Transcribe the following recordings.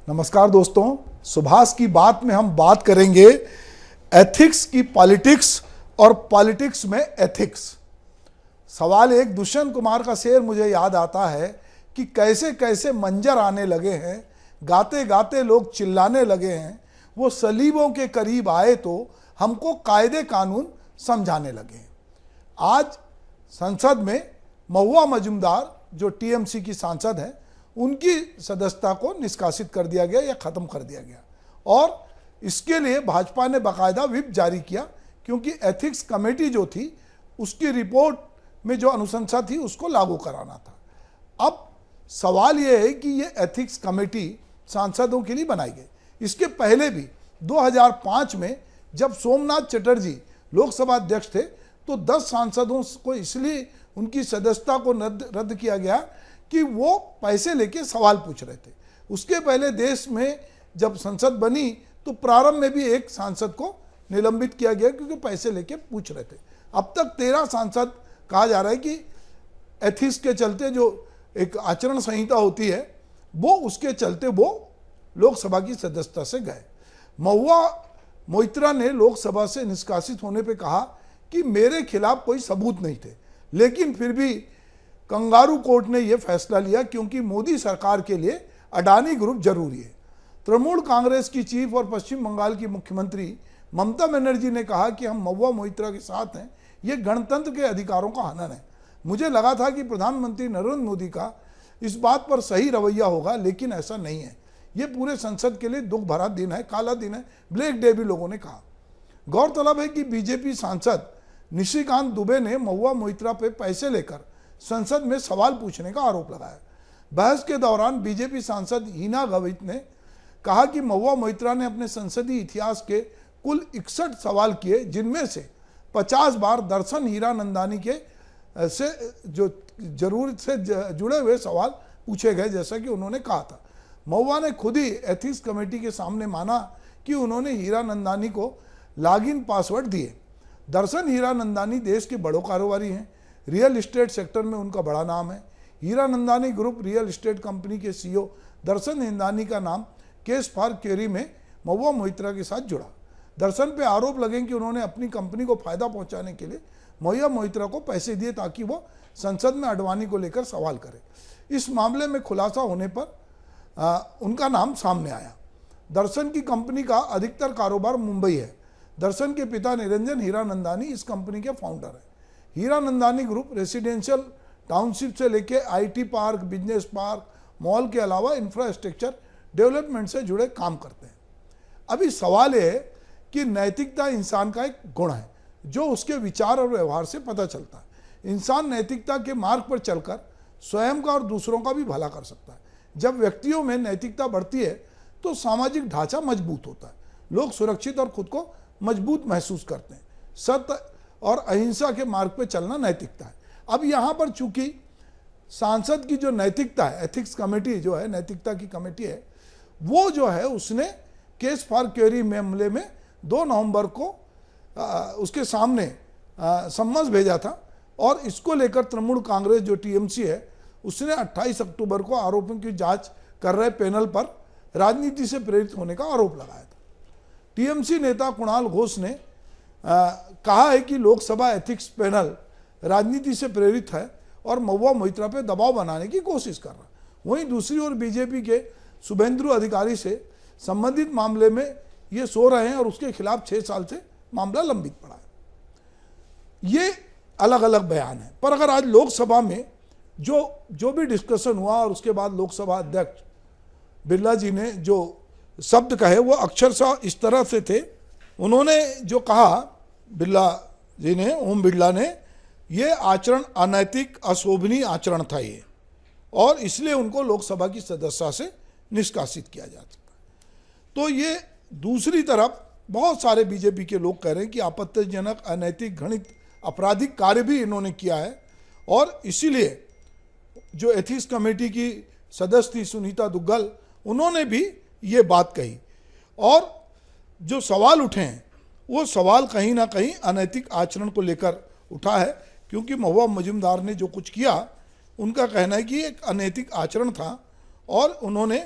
नमस्कार दोस्तों, सुभाष की बात में हम बात करेंगे एथिक्स की पॉलिटिक्स और पॉलिटिक्स में एथिक्स। सवाल एक, दुष्यंत कुमार का शेर मुझे याद आता है कि कैसे कैसे मंजर आने लगे हैं, गाते गाते लोग चिल्लाने लगे हैं, वो सलीबों के करीब आए तो हमको कायदे कानून समझाने लगे हैं। आज संसद में महुआ मजुमदार जो टीएमसी की सांसद हैं, उनकी सदस्यता को निष्कासित कर दिया गया या ख़त्म कर दिया गया और इसके लिए भाजपा ने बाकायदा व्हिप जारी किया, क्योंकि एथिक्स कमेटी जो थी उसकी रिपोर्ट में जो अनुशंसा थी उसको लागू कराना था। अब सवाल ये है कि ये एथिक्स कमेटी सांसदों के लिए बनाई गई। इसके पहले भी 2005 में जब सोमनाथ चटर्जी लोकसभा अध्यक्ष थे तो 10 सांसदों को इसलिए उनकी सदस्यता को रद्द किया गया कि वो पैसे लेके सवाल पूछ रहे थे। उसके पहले देश में जब संसद बनी तो प्रारंभ में भी एक सांसद को निलंबित किया गया क्योंकि पैसे लेके पूछ रहे थे। अब तक 13 सांसद कहा जा रहा है कि एथिक्स के चलते जो एक आचरण संहिता होती है वो उसके चलते वो लोकसभा की सदस्यता से गए। महुआ मोइत्रा ने लोकसभा से निष्कासित होने पे कहा कि मेरे खिलाफ कोई सबूत नहीं थे, लेकिन फिर भी कंगारू कोर्ट ने यह फैसला लिया क्योंकि मोदी सरकार के लिए अडानी ग्रुप जरूरी है। तृणमूल कांग्रेस की चीफ और पश्चिम बंगाल की मुख्यमंत्री ममता बनर्जी ने कहा कि हम महुआ मोइत्रा के साथ हैं, ये गणतंत्र के अधिकारों का हनन है। मुझे लगा था कि प्रधानमंत्री नरेंद्र मोदी का इस बात पर सही रवैया होगा, लेकिन ऐसा नहीं है। ये पूरे संसद के लिए दुख भरा दिन है, काला दिन है, ब्लैक डे भी लोगों ने कहा। गौरतलब है कि बीजेपी सांसद निशिकांत दुबे ने महुआ मोइत्रा पे पैसे लेकर संसद में सवाल पूछने का आरोप लगाया। बहस के दौरान बीजेपी सांसद हिना गावित ने कहा कि महुआ मोइत्रा ने अपने संसदीय इतिहास के कुल 61 सवाल किए, जिनमें से 50 बार दर्शन हीरानंदानी के से जो जरूरत से जुड़े हुए सवाल पूछे गए, जैसा कि उन्होंने कहा था। महुआ ने खुद ही एथिक्स कमेटी के सामने माना कि उन्होंने हीरानंदानी को लॉगिन पासवर्ड दिए। दर्शन हीरानंदानी देश के बड़े कारोबारी हैं, रियल इस्टेट सेक्टर में उनका बड़ा नाम है। Hiranandani group real estate company के सीईओ दर्शन हिंदानी का नाम केस फॉर क्वेरी में महुआ मोइत्रा के साथ जुड़ा। दर्शन पे आरोप लगे कि उन्होंने अपनी कंपनी को फायदा पहुंचाने के लिए महुआ मोइत्रा को पैसे दिए ताकि वो संसद में अडवाणी को लेकर सवाल करे। इस मामले में खुलासा होने पर उनका नाम सामने आया। दर्शन की कंपनी का अधिकतर कारोबार मुंबई है। दर्शन के पिता निरंजन हीरानंदानी इस कंपनी के फाउंडर है। हीरानंदानी ग्रुप रेसिडेंशियल टाउनशिप से लेकर IT park, business park, mall के अलावा इंफ्रास्ट्रक्चर डेवलपमेंट से जुड़े काम करते हैं। अभी सवाल यह है कि नैतिकता इंसान का एक गुण है जो उसके विचार और व्यवहार से पता चलता है। इंसान नैतिकता के मार्ग पर चलकर स्वयं का और दूसरों का भी भला कर सकता है। जब व्यक्तियों में नैतिकता बढ़ती है तो सामाजिक ढांचा मजबूत होता है, लोग सुरक्षित और खुद को मजबूत महसूस करते हैं। सत्य और अहिंसा के मार्ग पर चलना नैतिकता है। अब यहाँ पर चूंकि सांसद की जो नैतिकता है, एथिक्स कमेटी जो है, नैतिकता की कमेटी है, वो जो है उसने केस फॉर क्वेरी मामले में 2 नवंबर को उसके सामने सम्मन भेजा था और इसको लेकर तृणमूल कांग्रेस जो टीएमसी है उसने 28 अक्टूबर को आरोपों की जांच कर रहे पैनल पर राजनीति से प्रेरित होने का आरोप लगाया था। टीएमसी नेता कुणाल घोष ने कहा है कि लोकसभा एथिक्स पैनल राजनीति से प्रेरित है और महुआ मोइत्रा पे दबाव बनाने की कोशिश कर रहा है। वहीं दूसरी ओर बीजेपी के शुभेंदु अधिकारी से संबंधित मामले में ये सो रहे हैं और उसके खिलाफ 6 साल से मामला लंबित पड़ा है। ये अलग अलग बयान है, पर अगर आज लोकसभा में जो भी डिस्कशन हुआ और उसके बाद लोकसभा अध्यक्ष बिरला जी ने जो शब्द कहे वो अक्षरशः इस तरह से थे। उन्होंने जो कहा, बिरला जी ने, ओम बिरला ने, ये आचरण अनैतिक अशोभनीय आचरण था ये, और इसलिए उनको लोकसभा की सदस्यता से निष्कासित किया जा सकता है। तो ये दूसरी तरफ बहुत सारे बीजेपी के लोग कह रहे हैं कि आपत्तिजनक, अनैतिक, घृणित, आपराधिक कार्य भी इन्होंने किया है और इसीलिए जो एथिक्स कमेटी की सदस्य थी सुनीता दुग्गल, उन्होंने भी ये बात कही। और जो सवाल उठे हैं वो सवाल कहीं ना कहीं अनैतिक आचरण को लेकर उठा है, क्योंकि महुआ मजुमदार ने जो कुछ किया उनका कहना है कि एक अनैतिक आचरण था और उन्होंने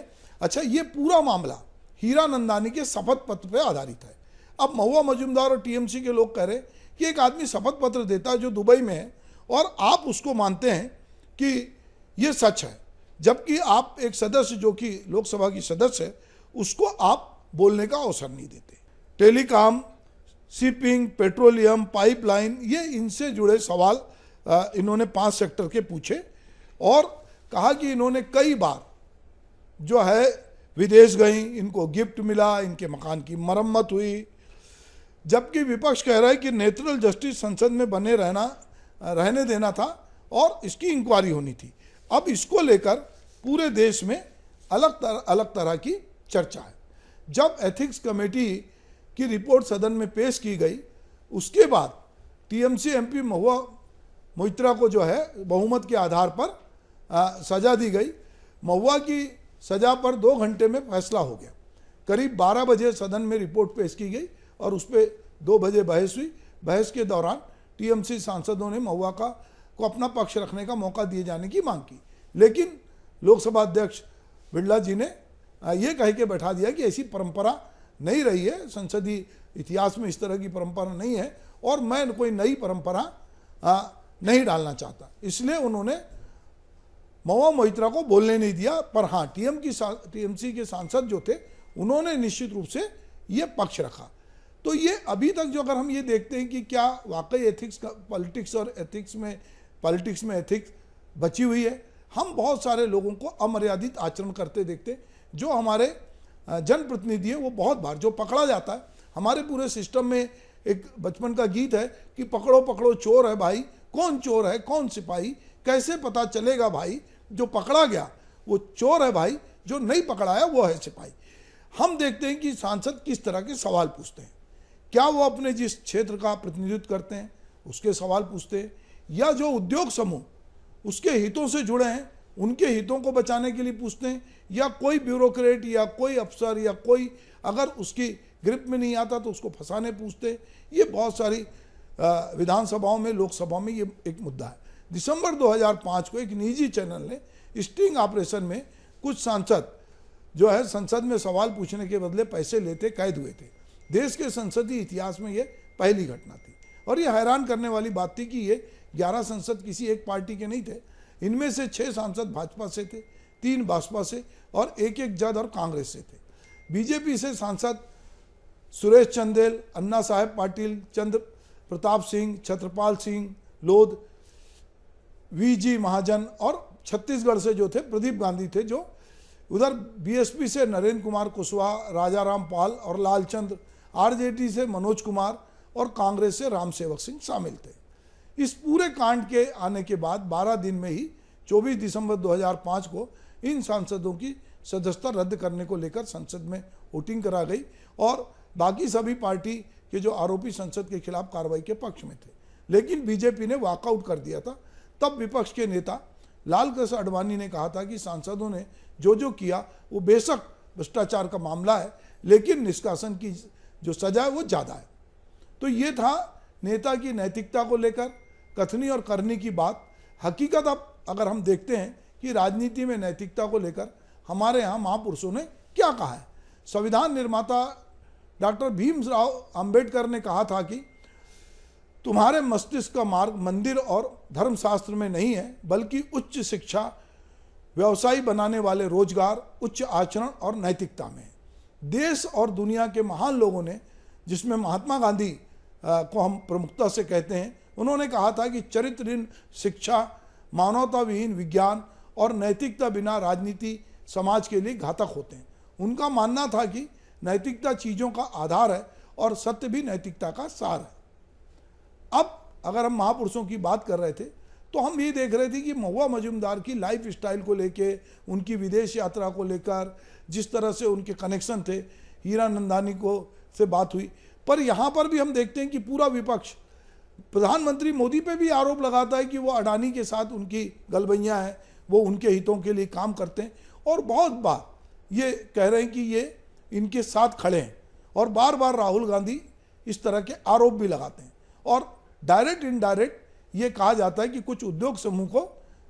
अच्छा, ये पूरा मामला हीरानंदानी के शपथ पत्र पे आधारित है। अब महुआ मजुमदार और टीएमसी के लोग कह रहे हैं कि एक आदमी शपथ पत्र देता है जो दुबई में है और आप उसको मानते हैं कि ये सच है, जबकि आप एक सदस्य जो कि लोकसभा की सदस्य है उसको आप बोलने का अवसर नहीं देते। टेलीकॉम, शिपिंग, पेट्रोलियम, पाइपलाइन, ये इनसे जुड़े सवाल इन्होंने 5 सेक्टर के पूछे और कहा कि इन्होंने कई बार जो है विदेश गई, इनको गिफ्ट मिला, इनके मकान की मरम्मत हुई, जबकि विपक्ष कह रहा है कि नेचुरल जस्टिस संसद में बने रहने देना था और इसकी इंक्वायरी होनी थी। अब इसको लेकर पूरे देश में अलग तरह की चर्चा है। जब एथिक्स कमेटी की रिपोर्ट सदन में पेश की गई, उसके बाद टीएमसी एमपी महुआ मोइत्रा को जो है बहुमत के आधार पर सजा दी गई। महुआ की सजा पर 2 घंटे में फैसला हो गया। करीब 12 बजे सदन में रिपोर्ट पेश की गई और उस पर 2 बजे बहस हुई। बहस के दौरान टीएमसी सांसदों ने महुआ को अपना पक्ष रखने का मौका दिए जाने की मांग की, लेकिन लोकसभा अध्यक्ष बिरला जी ने ये कह के बैठा दिया कि ऐसी परंपरा नहीं रही है, संसदीय इतिहास में इस तरह की परंपरा नहीं है और मैं कोई नई परंपरा नहीं डालना चाहता। इसलिए उन्होंने महुआ मोइत्रा को बोलने नहीं दिया। पर हाँ, टीएमसी के सांसद जो थे उन्होंने निश्चित रूप से ये पक्ष रखा। तो ये अभी तक जो अगर हम ये देखते हैं कि क्या वाकई एथिक्स का पॉलिटिक्स में एथिक्स बची हुई है। हम बहुत सारे लोगों को अमर्यादित आचरण करते देखते, जो हमारे जनप्रतिनिधि है वो बहुत बार जो पकड़ा जाता है। हमारे पूरे सिस्टम में एक बचपन का गीत है कि पकड़ो पकड़ो चोर है भाई, कौन चोर है कौन सिपाही, कैसे पता चलेगा भाई, जो पकड़ा गया वो चोर है भाई, जो नहीं पकड़ाया वो है सिपाही। हम देखते हैं कि सांसद किस तरह के सवाल पूछते हैं। क्या वो अपने जिस क्षेत्र का प्रतिनिधित्व करते हैं उसके सवाल पूछते हैं, या जो उद्योग समूह उसके हितों से जुड़े हैं उनके हितों को बचाने के लिए पूछते हैं, या कोई ब्यूरोक्रेट या कोई अफसर या कोई अगर उसकी ग्रिप में नहीं आता तो उसको फंसाने पूछते हैं। ये बहुत सारी विधानसभाओं में, लोकसभा में ये एक मुद्दा है। दिसंबर 2005 को एक निजी चैनल ने स्टिंग ऑपरेशन में कुछ सांसद जो है संसद में सवाल पूछने के बदले पैसे लेते कैद हुए थे। देश के संसदीय इतिहास में ये पहली घटना थी और ये हैरान करने वाली बात थी कि ये 11 सांसद किसी एक पार्टी के नहीं थे। इनमें से 6 सांसद भाजपा से थे, 3 बसपा से और एक जद और कांग्रेस से थे। बीजेपी से सांसद सुरेश चंदेल, अन्ना साहेब पाटिल, चंद्र प्रताप सिंह, छत्रपाल सिंह लोध, वीजी महाजन और छत्तीसगढ़ से जो थे प्रदीप गांधी थे। जो उधर बीएसपी से नरेंद्र कुमार कुशवाहा, राजाराम पाल और लालचंद्र, आरजेडी से मनोज कुमार और कांग्रेस से रामसेवक सिंह शामिल थे। इस पूरे कांड के आने के बाद 12 दिन में ही 24 दिसंबर 2005 को इन सांसदों की सदस्यता रद्द करने को लेकर संसद में वोटिंग करा गई और बाकी सभी पार्टी के जो आरोपी संसद के खिलाफ कार्रवाई के पक्ष में थे, लेकिन बीजेपी ने वॉकआउट कर दिया था। तब विपक्ष के नेता लाल कृष्ण आडवाणी ने कहा था कि सांसदों ने जो किया वो बेशक भ्रष्टाचार का मामला है, लेकिन निष्कासन की जो सजा है वो ज़्यादा है। तो ये था नेता की नैतिकता को लेकर कथनी और करनी की बात। हकीकत अब अगर हम देखते हैं कि राजनीति में नैतिकता को लेकर हमारे यहाँ महापुरुषों ने क्या कहा है। संविधान निर्माता डॉक्टर भीमराव अंबेडकर ने कहा था कि तुम्हारे मस्तिष्क का मार्ग मंदिर और धर्मशास्त्र में नहीं है, बल्कि उच्च शिक्षा, व्यवसायी बनाने वाले रोजगार, उच्च आचरण और नैतिकता में। देश और दुनिया के महान लोगों ने, जिसमें महात्मा गांधी को हम प्रमुखता से कहते हैं, उन्होंने कहा था कि चरित्रहीन शिक्षा, मानवता विहीन विज्ञान और नैतिकता बिना राजनीति समाज के लिए घातक होते हैं। उनका मानना था कि नैतिकता चीज़ों का आधार है और सत्य भी नैतिकता का सार है। अब अगर हम महापुरुषों की बात कर रहे थे तो हम ये देख रहे थे कि महुआ मजुमदार की लाइफ स्टाइल को लेके, उनकी विदेश यात्रा को लेकर जिस तरह से उनके कनेक्शन थे, हीरानंदानी को से बात हुई। पर यहाँ पर भी हम देखते हैं कि पूरा विपक्ष प्रधानमंत्री मोदी पे भी आरोप लगाता है कि वो अडानी के साथ उनकी गलबैयाँ हैं, वो उनके हितों के लिए काम करते हैं और बहुत बार ये कह रहे हैं कि ये इनके साथ खड़े हैं और बार बार राहुल गांधी इस तरह के आरोप भी लगाते हैं और डायरेक्ट इनडायरेक्ट ये कहा जाता है कि कुछ उद्योग समूह को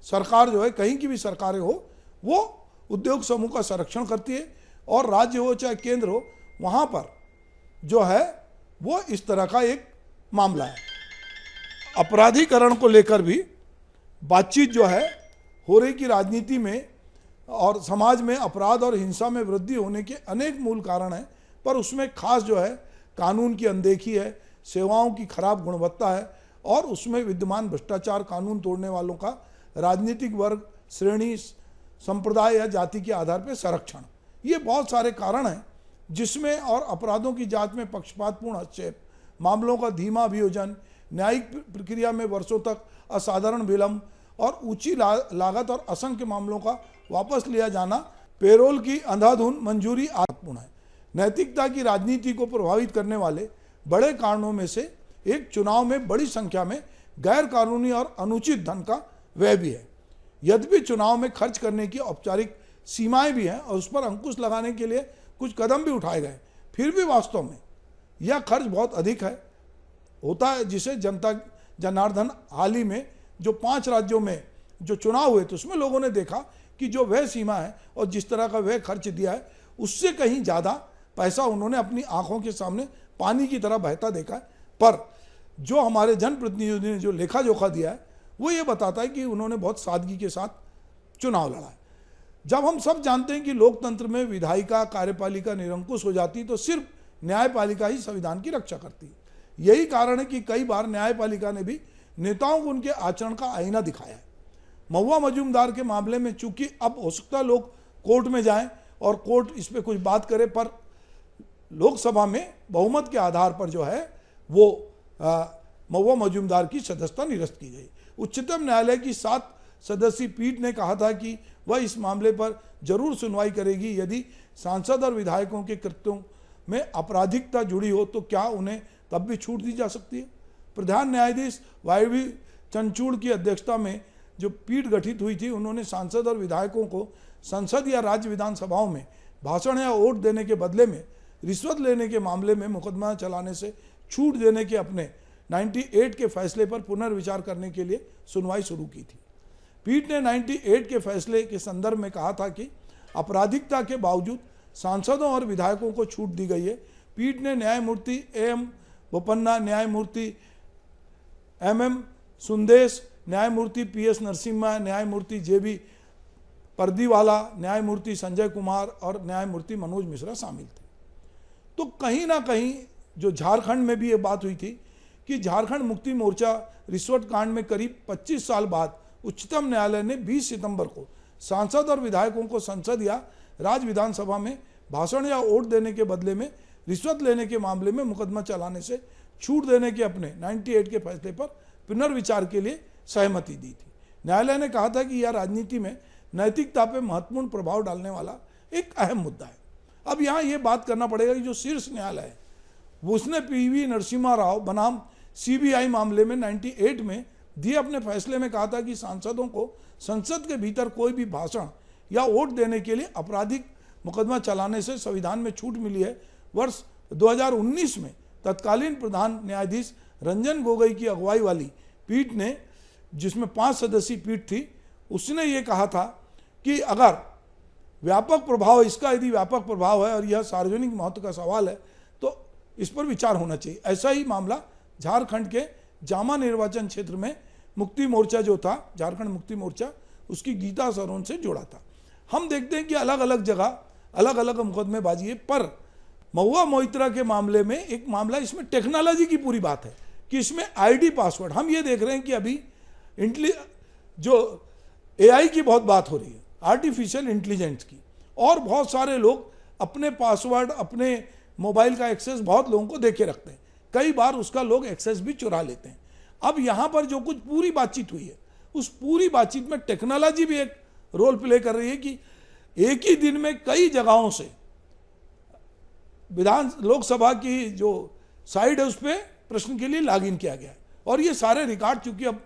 सरकार जो है, कहीं की भी सरकारें हो, वो उद्योग समूह का संरक्षण करती है, और राज्य हो चाहे केंद्र हो, वहाँ पर जो है वो इस तरह का एक मामला है। अपराधीकरण को लेकर भी बातचीत जो है हो रही कि राजनीति में और समाज में अपराध और हिंसा में वृद्धि होने के अनेक मूल कारण हैं, पर उसमें खास जो है कानून की अनदेखी है, सेवाओं की खराब गुणवत्ता है, और उसमें विद्यमान भ्रष्टाचार, कानून तोड़ने वालों का राजनीतिक वर्ग, श्रेणी, संप्रदाय या जाति के आधार पर संरक्षण। ये बहुत सारे कारण हैं जिसमें, और अपराधों की जांच में पक्षपातपूर्ण हस्तक्षेप, मामलों का धीमा अभियोजन, न्यायिक प्रक्रिया में वर्षों तक असाधारण विलंब, और ऊंची लागत और असंख्य मामलों का वापस लिया जाना, पेरोल की अंधाधुंध मंजूरी आत्मपूर्ण है। नैतिकता की राजनीति को प्रभावित करने वाले बड़े कारणों में से एक चुनाव में बड़ी संख्या में गैर कानूनी और अनुचित धन का व्यय भी है। यद्यपि चुनाव में खर्च करने की औपचारिक सीमाएं भी हैं और उस पर अंकुश लगाने के लिए कुछ कदम भी उठाए गए, फिर भी वास्तव में यह खर्च बहुत अधिक है होता है, जिसे जनता जनार्दन हाल ही में जो 5 राज्यों में जो चुनाव हुए थे उसमें लोगों ने देखा कि जो व्यय सीमा है और जिस तरह का व्यय खर्च दिया है, उससे कहीं ज़्यादा पैसा उन्होंने अपनी आंखों के सामने पानी की तरह बहता देखा है। पर जो हमारे जनप्रतिनिधियों ने जो लेखा जोखा दिया है वो ये बताता है कि उन्होंने बहुत सादगी के साथ चुनाव लड़ा है। जब हम सब जानते हैं कि लोकतंत्र में विधायिका कार्यपालिका निरंकुश हो जाती तो सिर्फ न्यायपालिका ही संविधान की रक्षा करती है। यही कारण है कि कई बार न्यायपालिका ने भी नेताओं को उनके आचरण का आईना दिखाया है। महुआ मजूमदार के मामले में चूंकि अब हो सकता है लोग कोर्ट में जाएं और कोर्ट इस पर कुछ बात करे, पर लोकसभा में बहुमत के आधार पर जो है वो महुआ मजूमदार की सदस्यता निरस्त की गई। उच्चतम न्यायालय की 7 सदस्यीय पीठ ने कहा था कि वह इस मामले पर जरूर सुनवाई करेगी। यदि सांसद और विधायकों के कृत्यों में आपराधिकता जुड़ी हो तो क्या उन्हें तब भी छूट दी जा सकती है। प्रधान न्यायाधीश वायवी चंचूड़ की अध्यक्षता में जो पीठ गठित हुई थी, उन्होंने सांसद और विधायकों को संसद या राज्य विधानसभाओं में भाषण या वोट देने के बदले में रिश्वत लेने के मामले में मुकदमा चलाने से छूट देने के अपने 98 के फैसले पर पुनर्विचार करने के लिए सुनवाई शुरू की थी। पीठ ने 98 के फैसले के संदर्भ में कहा था कि आपराधिकता के बावजूद सांसदों और विधायकों को छूट दी गई है। पीठ ने न्यायमूर्ति एम बोपन्ना, न्यायमूर्ति एम सुंदेश, न्यायमूर्ति PS नरसिम्हा, न्यायमूर्ति JB परदीवाला, न्यायमूर्ति संजय कुमार और न्यायमूर्ति मनोज मिश्रा शामिल थे। तो कहीं ना कहीं जो झारखंड में भी ये बात हुई थी कि झारखंड मुक्ति मोर्चा रिश्वत कांड में करीब 25 साल बाद उच्चतम न्यायालय ने 20 सितंबर को सांसद और विधायकों को संसद या राज्य विधानसभा में भाषण या वोट देने के बदले में रिश्वत लेने के मामले में मुकदमा चलाने से छूट देने के अपने 98 के फैसले पर पुनर्विचार के लिए सहमति दी थी। न्यायालय ने कहा था कि यह राजनीति में नैतिकता पर महत्वपूर्ण प्रभाव डालने वाला एक अहम मुद्दा है। अब यहाँ ये बात करना पड़ेगा कि जो शीर्ष न्यायालय है उसने PV नरसिम्हा राव बनाम CBI मामले में 98 में दिए अपने फैसले में कहा था कि सांसदों को संसद के भीतर कोई भी भाषण या वोट देने के लिए आपराधिक मुकदमा चलाने से संविधान में छूट मिली है। वर्ष 2019 में तत्कालीन प्रधान न्यायाधीश रंजन गोगोई की अगुवाई वाली पीठ ने, जिसमें 5 सदस्यीय पीठ थी, उसने ये कहा था कि अगर व्यापक प्रभाव, इसका यदि व्यापक प्रभाव है और यह सार्वजनिक महत्व का सवाल है तो इस पर विचार होना चाहिए। ऐसा ही मामला झारखंड के जामा निर्वाचन क्षेत्र में मुक्ति मोर्चा जो था, झारखंड मुक्ति मोर्चा, उसकी गीता सरोन से जोड़ा था। हम देखते हैं कि अलग अलग जगह अलग अलग मुकदमेबाजी है, पर महुआ मोइत्रा के मामले में एक मामला, इसमें टेक्नोलॉजी की पूरी बात है कि इसमें ID पासवर्ड, हम ये देख रहे हैं कि अभी जो AI की बहुत बात हो रही है, आर्टिफिशियल इंटेलिजेंस की, और बहुत सारे लोग अपने पासवर्ड, अपने मोबाइल का एक्सेस बहुत लोगों को देके रखते हैं, कई बार उसका लोग एक्सेस भी चुरा लेते हैं। अब यहाँ पर जो कुछ पूरी बातचीत हुई है, उस पूरी बातचीत में टेक्नोलॉजी भी एक रोल प्ले कर रही है कि एक ही दिन में कई जगहों से लोकसभा की जो साइट है उस पर प्रश्न के लिए लॉगिन किया गया है, और ये सारे रिकॉर्ड चूंकि अब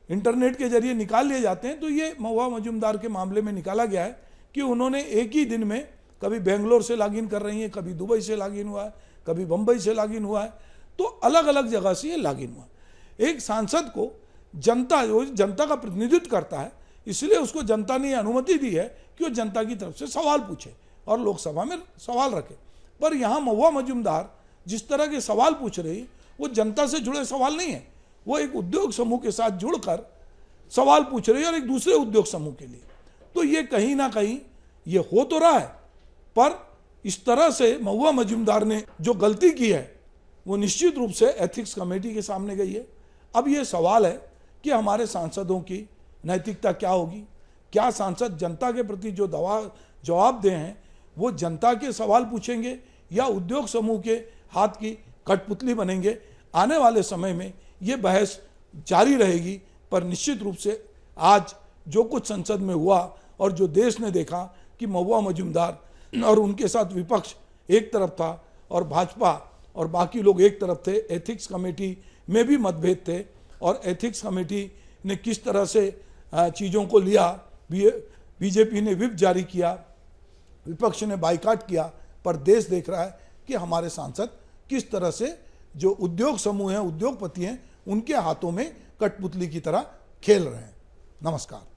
इंटरनेट के जरिए निकाल लिए जाते हैं, तो ये महुआ मजूमदार के मामले में निकाला गया है कि उन्होंने एक ही दिन में कभी बेंगलोर से लॉगिन कर रही हैं, कभी दुबई से लॉगिन हुआ है, कभी बंबई से लॉगिन हुआ है, तो अलग अलग जगह से ये लॉगिन हुआ। एक सांसद को जनता, जो जनता का प्रतिनिधित्व करता है, इसलिए उसको जनता ने अनुमति दी है कि वो जनता की तरफ से सवाल पूछे और लोकसभा में सवाल रखे। पर यहाँ महुआ मजूमदार जिस तरह के सवाल पूछ रही, वो जनता से जुड़े सवाल नहीं है, वो एक उद्योग समूह के साथ जुड़कर सवाल पूछ रही है और एक दूसरे उद्योग समूह के लिए। तो ये कहीं ना कहीं ये हो तो रहा है, पर इस तरह से महुआ मजूमदार ने जो गलती की है वो निश्चित रूप से एथिक्स कमेटी के सामने गई है। अब ये सवाल है कि हमारे सांसदों की नैतिकता क्या होगी, क्या सांसद जनता के प्रति जो जवाब दे हैं वो जनता के सवाल पूछेंगे या उद्योग समूह के हाथ की कठपुतली बनेंगे। आने वाले समय में ये बहस जारी रहेगी, पर निश्चित रूप से आज जो कुछ संसद में हुआ और जो देश ने देखा कि महुआ मजूमदार और उनके साथ विपक्ष एक तरफ था और भाजपा और बाकी लोग एक तरफ थे, एथिक्स कमेटी में भी मतभेद थे और एथिक्स कमेटी ने किस तरह से चीज़ों को लिया, बीजेपी ने व्हिप जारी किया, विपक्ष ने बाइकाट किया, पर देश देख रहा है कि हमारे सांसद किस तरह से जो उद्योग समूह हैं, उद्योगपति हैं, उनके हाथों में कठपुतली की तरह खेल रहे हैं। नमस्कार।